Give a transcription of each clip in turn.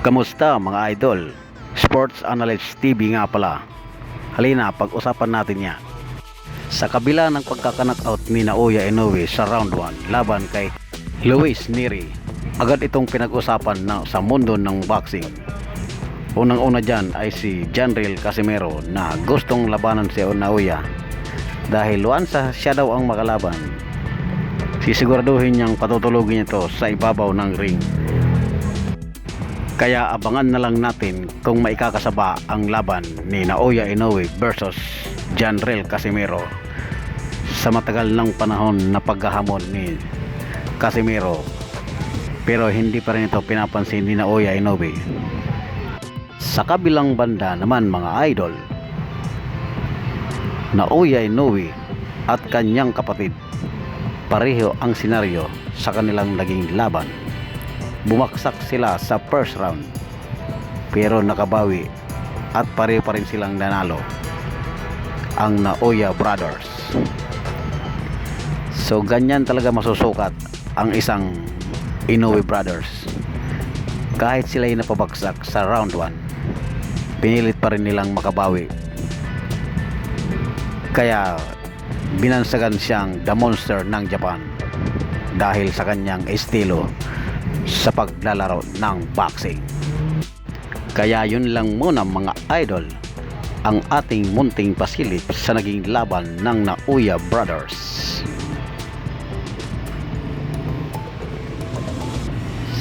Kamusta mga idol? Sports Analyst TV nga pala. Halina, pag-usapan natin yan. Sa kabila ng pagkaka-knockout ni Naoya Inoue sa round 1 laban kay Luis Nery, agad itong pinag-usapan na sa mundo ng boxing. Unang-una dyan ay si Janriel Casimero na gustong labanan si Naoya dahil once siya daw ang makalaban, sisiguraduhin niyang patutulugin ito sa ibabaw ng ring. Kaya abangan na lang natin kung maikakasaba ang laban ni Naoya Inoue versus Janriel Casimero sa matagal ng panahon na paghahamon ni Casimero, pero hindi pa rin ito pinapansin ni Naoya Inoue. Sa kabilang banda naman mga idol, Naoya Inoue at kanyang kapatid, pareho ang senaryo sa kanilang naging laban. Bumaksak sila sa first round pero nakabawi at pareho pa rin silang nanalo, ang Naoya Brothers. So ganyan talaga masusukat ang isang Inoue Brothers. Kahit sila ay napabagsak sa round 1, pinilit pa rin nilang makabawi. Kaya binansagan siyang The Monster ng Japan dahil sa kanyang estilo sa paglalaro ng boxing. Kaya yun lang muna mga idol, ang ating munting pasilip sa naging laban ng Naoya Brothers.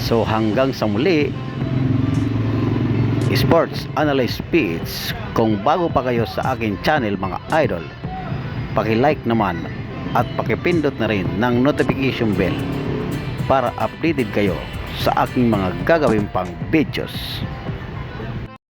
So hanggang sa muli, Sports Analyst Pitch. Kung bago pa kayo sa akin channel mga idol, paki-like naman at paki-pindot na rin ng notification bell para updated kayo sa aking mga gagawin pang videos.